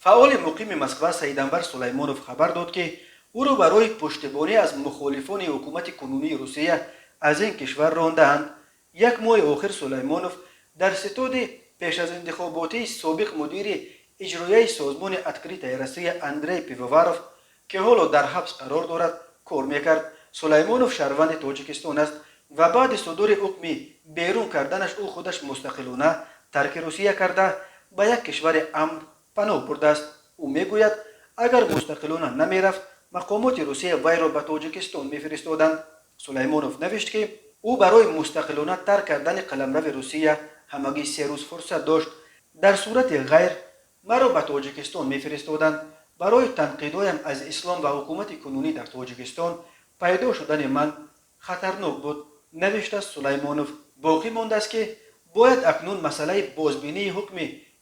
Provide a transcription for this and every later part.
فعال مقیم مسکو سیدانور سلیمانوف خبر داد که او را برای پشتیبانی از مخالفان حکومت کنونی روسیه از این کشور رانده‌اند. یک ماه آخر سلیمانوف در ستاد پیش از انتخاباتی سابق مدیر اجرایی سازمان اتکریت روسیه اندری پیوواروف که حالا در حبس قرار دارد کار میکرد. سلیمانوف شهروند تاجیکستان است و بعد صدور حکم بیرون کردنش او خودش مستقلانه ترک روسیه کرده به یک کشور امن پناه برده است. او میگوید اگر مستقلانه نمیرفت مقامات روسیه وی را به تاجیکستان میفرستادند. سلیمانوف نوشت که او برای مستقلانه ترک کردن قلمرو روسیه همگی 3 روز فرصت داشت. در صورت غیر مرا به تاجیکستان میفرستادند. برای تنقیدهایم از اسلام و حکومت کنونی در تاجیکستان پیدا شدن من خطرناک بود، نوشته سلیمانوف. باقی مانده است که باید اکنون مسئله بازبینی حکم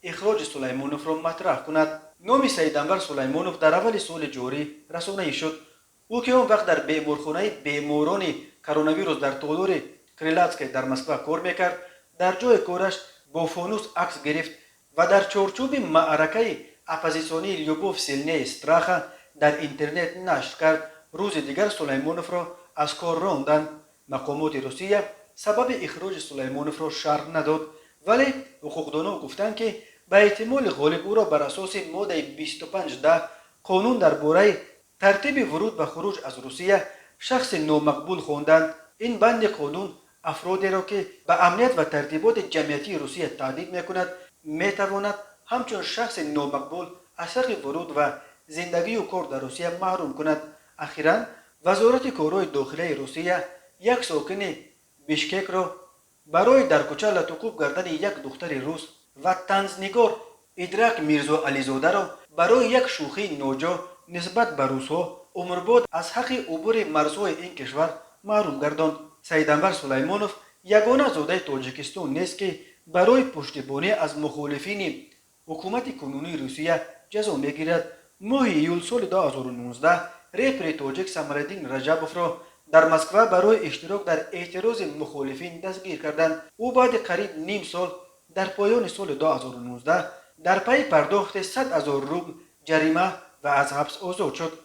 اخراج سلیمانوف را مطرح کند. نام سیدانور سلیمانوف در اول سال جاری رسانه‌ای شد. او که آن وقت در بیمارخانه بیماران کرونا ویروس در تودور کریلاتسکی در مسکو کار میکرد، در جای کارش با فانوس عکس گرفت و در چارچوب معرکه اپوزیسیونی لیوبوف سیلنی استراخا در اینترنت نشر کرد. روز دیگر سلیمانوف را از کار راندند. مقامات روسیه سبب اخراج سلیمانوف را شرح نداد، ولی حقوقدانان گفتند که به احتمال غالب او را بر اساس ماده 25 قانون درباره ترتیب ورود و خروج از روسیه شخص نامقبول خواندند. این بند قانون افرادی را که به امنیت و ترتیبات جمعیتی روسیه تهدید میکند میتواند همچون شخص نامقبول از حق ورود و زندگی و کار در روسیه محروم کند. اخیراً وزارت کارهای داخلی روسیه یک ساکن بیشکک را برای در کوچه لطوکوب کردن یک دختر روس و طنزنگار ادراک میرزا علیزاده را برای یک شوخی ناجا نسبت به روسها عمرباد از حق عبور مرزهای این کشور محروم گرداند. سیدانور سلیمانوف یگانه زاده تاجیکستان نیست که برای پشتیبانی از مخالفین حکومت کنونی روسیه جزا میگیرد. ماه ایول سال 2019 رهبر تاجیک سمرالدین رجبوف را در مسکو برای اشتراک در اعتراض مخالفین دستگیر کردند. او بعد قریب نیم سال در پایان سال 2019 در پی پرداخت 100,000 روبل جریمه و از حبس آزاد شد.